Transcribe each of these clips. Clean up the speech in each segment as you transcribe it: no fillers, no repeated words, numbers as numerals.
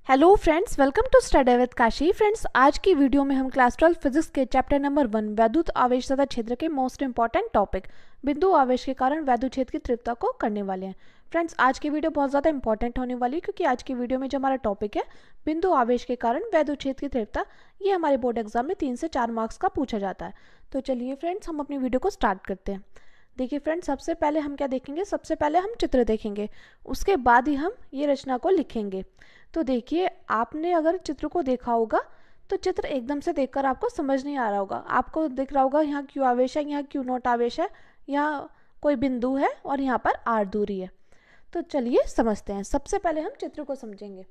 Hello friends, welcome to study with Kashi. Friends, आज की video में हम क्लास 12 फिजिक्स के चैप्टर नंबर 1 वैद्युत आवेश तथा क्षेत्र के मोस्ट इंपॉर्टेंट टॉपिक बिंदु आवेश के कारण वैद्युत क्षेत्र की तीव्रता को करने वाले हैं। फ्रेंड्स, आज की वीडियो बहुत ज़्यादा इंपॉर्टेंट होने वाली है क्योंकि आज की वीडियो में जो हमारा टॉपिक है बिंदु आवेश के कारण वैद्युत क्षेत्र की तीव्रता, ये हमारे बोर्ड एग्जाम में 3 से 4 मार्क्स का पूछा जाता है। तो चलिए फ्रेंड्स, हम अपनी वीडियो को स्टार्ट करते हैं। देखिए फ्रेंड्स, सबसे पहले हम क्या देखेंगे, सबसे पहले हम चित्र देखेंगे, उसके बाद ही हम ये रचना को लिखेंगे। तो देखिए, आपने अगर चित्र को देखा होगा तो चित्र एकदम से देखकर आपको समझ नहीं आ रहा होगा। आपको दिख रहा होगा यहाँ क्यू आवेश है, यहाँ क्यू नॉट आवेश है, यहाँ कोई बिंदु है और यहाँ पर आर दूरी है। तो चलिए समझते हैं। सबसे पहले हम चित्र को समझेंगे।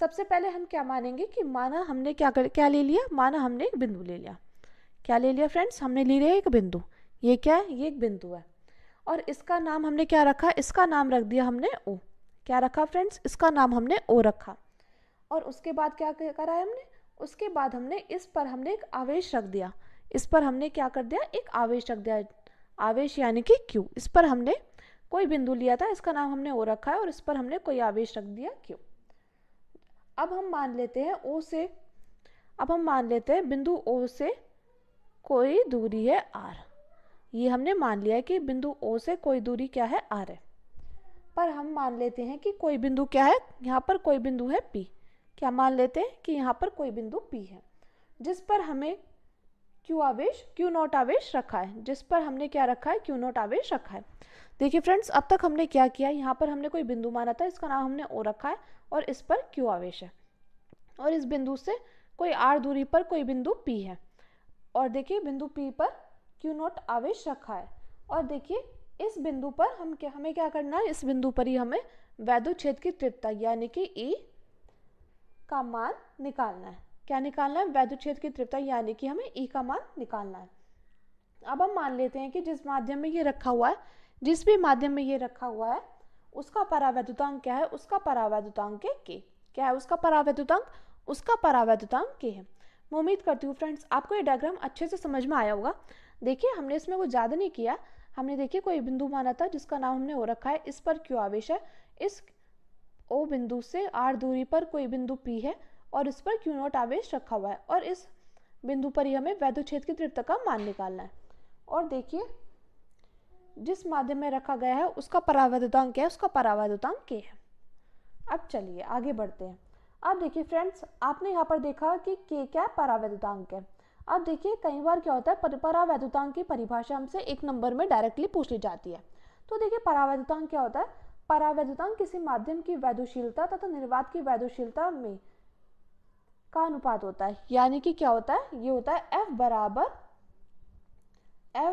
सबसे पहले हम क्या मानेंगे कि माना हमने क्या ले लिया, माना हमने एक बिंदु ले लिया। क्या ले लिया फ्रेंड्स, हमने ले लिया एक बिंदु। ये क्या है, ये एक बिंदु है और इसका नाम हमने क्या रखा, इसका नाम रख दिया हमने ओ। क्या रखा फ्रेंड्स, इसका नाम हमने ओ रखा। और उसके बाद क्या करा है हमने, उसके बाद हमने इस पर हमने एक आवेश रख दिया। इस पर हमने क्या कर दिया, एक आवेश रख दिया। आवेश यानी कि क्यू। इस पर हमने कोई बिंदु लिया था, इसका नाम हमने ओ रखा है और इस पर हमने कोई आवेश रख दिया क्यू। अब हम मान लेते हैं ओ से, अब हम मान लेते हैं बिंदु ओ से कोई दूरी है आर। ये हमने मान लिया है कि बिंदु ओ से कोई दूरी क्या है, आर है। पर हम मान लेते हैं कि कोई बिंदु क्या है, यहाँ पर कोई बिंदु है पी। क्या मान लेते हैं कि यहाँ पर कोई बिंदु पी है जिस पर हमें क्यू आवेश, क्यू नॉट आवेश रखा है, जिस पर हमने क्या रखा है, क्यू नॉट आवेश रखा है। देखिए फ्रेंड्स, अब तक हमने क्या किया, यहाँ पर हमने कोई बिंदु माना था, इसका नाम हमने ओ रखा है और इस पर क्यू आवेश है और इस बिंदु से कोई आर दूरी पर कोई बिंदु पी है और देखिए बिंदु पी पर क्यू नॉट आवेश रखा है। और देखिए इस बिंदु पर हमें क्या करना है, इस बिंदु पर ही हमें वैद्युत क्षेत्र की तीव्रता यानी कि ई का मान निकालना है। क्या निकालना है, वैद्युत क्षेत्र की तीव्रता यानी कि हमें ई का मान निकालना है। अब हम मान लेते हैं कि जिस माध्यम में ये रखा हुआ है, जिस भी माध्यम में ये रखा हुआ है, उसका परावैद्युतांक क्या है, उसका परावैद्युतांक है के। क्या है उसका परावैद्युतांक, उसका परावैद्युतांक के है। मैं उम्मीद करती हूँ फ्रेंड्स आपको ये डायग्राम अच्छे से समझ में आया होगा। देखिए हमने इसमें कुछ ज़्यादा नहीं किया, हमने देखिए कोई बिंदु माना था जिसका नाम हमने ओ रखा है, इस पर क्यू आवेश है, इस ओ बिंदु से आर दूरी पर कोई बिंदु पी है और इस पर क्यू नॉट आवेश रखा हुआ है और इस बिंदु पर ही हमें वैद्युत क्षेत्र की तीव्रता का मान निकालना है। और देखिए जिस माध्यम में रखा गया है उसका परावैद्युतांक क्या है, उसका परावैद्युतांक के है। अब चलिए आगे बढ़ते हैं। अब देखिए फ्रेंड्स, आपने यहाँ पर देखा कि के क्या परावैद्युतांक है। अब देखिए कई बार क्या होता है, परावैद्युतांक की परिभाषा हमसे एक नंबर में डायरेक्टली पूछ ली जाती है। तो देखिए परावैद्युतांक क्या होता है, परावैद्युतांक किसी माध्यम की वैद्युशीलता तथा निर्वात की वैद्युशीलता में का अनुपात होता है। यानी कि क्या होता है, ये होता है F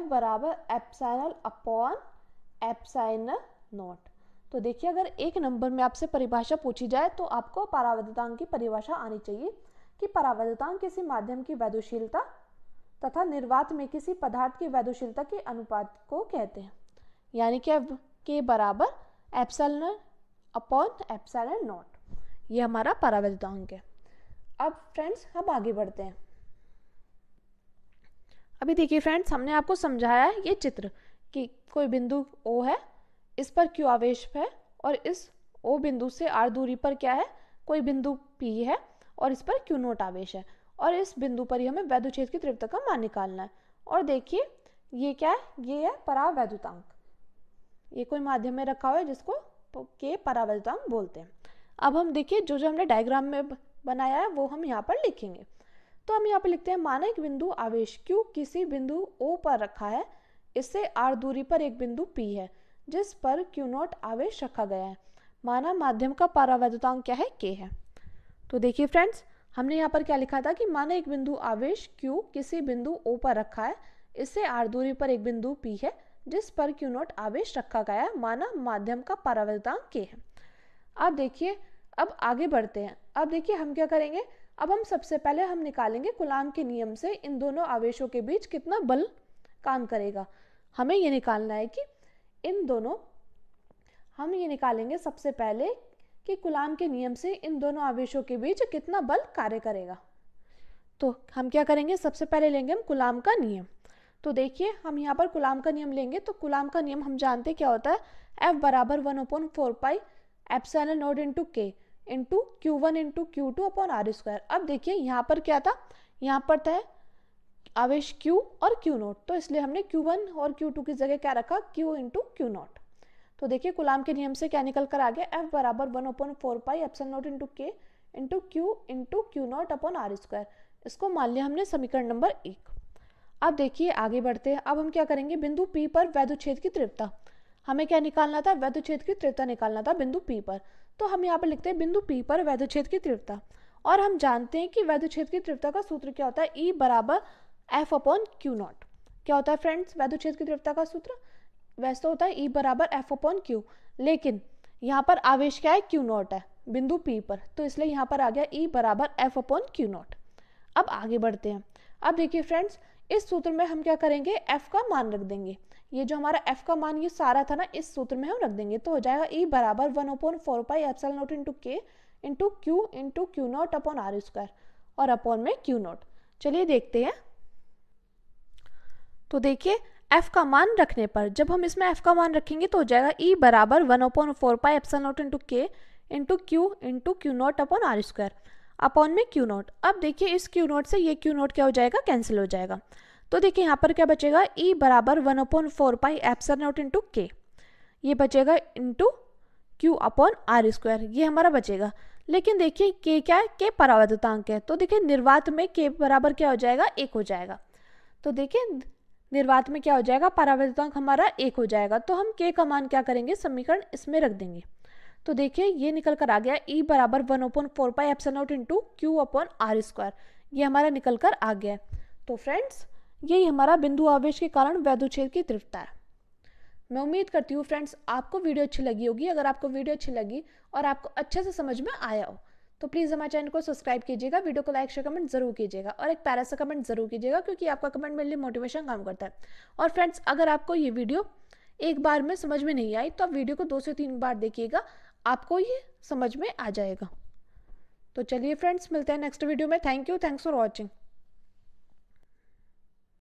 बराबर एप्सिलॉन अपॉन एप्सिलॉन नॉट। तो देखिए अगर एक नंबर में आपसे परिभाषा पूछी जाए तो आपको परावैद्युतांक की परिभाषा आनी चाहिए कि परावैद्युतांक किसी माध्यम की वैद्युशीलता तथा निर्वात में किसी पदार्थ की वैद्युशीलता के अनुपात को कहते हैं। यानी कि के बराबर एप्सिलॉन अपॉन एप्सिलॉन नॉट, ये हमारा परावैद्युतांक है। अब फ्रेंड्स हम आगे बढ़ते हैं। अभी देखिए फ्रेंड्स, हमने आपको समझाया है ये चित्र कि कोई बिंदु ओ है, इस पर क्यू आवेश है और इस ओ बिंदु से आर दूरी पर क्या है, कोई बिंदु पी है और इस पर क्यू नॉट आवेश है और इस बिंदु पर ही हमें वैद्युत क्षेत्र की तीव्रता का मान निकालना है। और देखिए ये क्या है, ये है परावैद्युतांक। ये कोई माध्यम में रखा हुआ है जिसको के परावैद्युतांक बोलते हैं। अब हम देखिए जो जो हमने डायग्राम में बनाया है वो हम यहाँ पर लिखेंगे। तो हम यहाँ पर लिखते हैं, माना एक बिंदु आवेश Q किसी बिंदु O पर रखा है, इससे R दूरी पर एक बिंदु P है जिस पर Q नॉट आवेश रखा गया है। माना माध्यम का परावैद्युतांक क्या है, K है। तो देखिए फ्रेंड्स, हमने यहाँ पर क्या लिखा था कि माना एक बिंदु आवेश Q किसी बिंदु O पर रखा है, इससे R दूरी पर एक बिंदु P है जिस पर Q नॉट आवेश रखा गया है। माना माध्यम का परावैद्युतांक K है। अब देखिए, अब आगे बढ़ते हैं। अब देखिए हम क्या करेंगे, अब हम सबसे पहले हम निकालेंगे कूलाम के नियम से इन दोनों आवेशों के बीच कितना बल काम करेगा। हमें ये निकालना है कि इन दोनों, हम ये निकालेंगे सबसे पहले कि कूलाम के नियम से इन दोनों आवेशों के बीच कितना बल कार्य करेगा। तो हम क्या करेंगे, सबसे पहले लेंगे हम कूलाम का नियम। तो देखिए हम यहाँ पर कूलाम का नियम लेंगे। तो कूलाम का नियम हम जानते क्या होता है, F बराबर 1/4 pi epsilon naught into K. Into Q1 into Q2 upon R square. अब देखिए यहाँ पर क्या था, यहाँ पर था आवेश Q और Q नॉट, तो इसलिए हमने Q1 और Q2 की जगह क्या रखा, Q इंटू Q नॉट। तो देखिए कूलाम के नियम से क्या निकल कर आ गया, F बराबर 1/4 epsilon naught into K into Q naught upon R square. इसको मान लिया हमने समीकरण नंबर 1। अब देखिए आगे बढ़ते हैं। अब हम क्या करेंगे, बिंदु P पर वैद्युत क्षेत्र की तीव्रता, हमें क्या निकालना था, वैद्युत क्षेत्र की तीव्रता निकालना था बिंदु P पर। तो हम यहाँ पर लिखते हैं बिंदु P पर वैद्युत क्षेत्र की तीव्रता, और हम जानते हैं कि वैद्युत क्षेत्र की तीव्रता का सूत्र क्या होता है, E बराबर F अपॉन Q नॉट। क्या होता है फ्रेंड्स वैद्युत क्षेत्र की तीव्रता का सूत्र, वैसे तो होता है E बराबर F अपॉन Q, लेकिन यहाँ पर आवेश क्या है, Q नॉट है बिंदु P पर, तो इसलिए यहाँ पर आ गया E बराबर F अपॉन Q नॉट। अब आगे बढ़ते हैं। अब देखिए फ्रेंड्स, इस सूत्र में हम क्या करेंगे, F का मान रख देंगे। ये जो हमारा F का मान ये सारा था ना, इस सूत्र में हम रख देंगे, तो हो जाएगा E बराबर 1/4 epsilon naught into K into Q naught upon R square, और अपॉन में Q नॉट। चलिए देखते हैं। तो देखिए F का मान रखने पर, जब हम इसमें F का मान रखेंगे तो हो जाएगा E बराबर 1/4 epsilon naught into K into Q naught upon R square, upon में Q नॉट। अब देखिए इस Q नॉट से ये Q नॉट क्या हो जाएगा, कैंसिल हो जाएगा। तो देखिए यहाँ पर क्या बचेगा, E बराबर 1/4 एप्सिलॉन नॉट इंटू K, ये बचेगा into Q upon R square, ये हमारा बचेगा। लेकिन देखिए K क्या है, K परावैद्युतांक है, तो देखिए निर्वात में K बराबर क्या हो जाएगा, 1 हो जाएगा। तो देखिए निर्वात में क्या हो जाएगा, परावैद्युतांक हमारा 1 हो जाएगा, तो हम K का मान क्या करेंगे, समीकरण इसमें रख देंगे। तो देखिए ये निकल कर आ गया E बराबर 1/4 epsilon naught into Q upon R square, ये हमारा निकल कर आ गया। तो फ्रेंड्स यही हमारा बिंदु आवेश के कारण वैद्युत क्षेत्र की तीव्रता है। मैं उम्मीद करती हूँ फ्रेंड्स आपको वीडियो अच्छी लगी होगी। अगर आपको वीडियो अच्छी लगी और आपको अच्छे से समझ में आया हो तो प्लीज़ हमारे चैनल को सब्सक्राइब कीजिएगा, वीडियो को लाइक शेयर कमेंट जरूर कीजिएगा, और एक प्यारा सा कमेंट जरूर कीजिएगा, क्योंकि आपका कमेंट मेरे लिए मोटिवेशन काम करता है। और फ्रेंड्स अगर आपको ये वीडियो एक बार में समझ में नहीं आई तो आप वीडियो को 2 से 3 बार देखिएगा, आपको ये समझ में आ जाएगा। तो चलिए फ्रेंड्स मिलते हैं नेक्स्ट वीडियो में। Thank you, thanks for watching.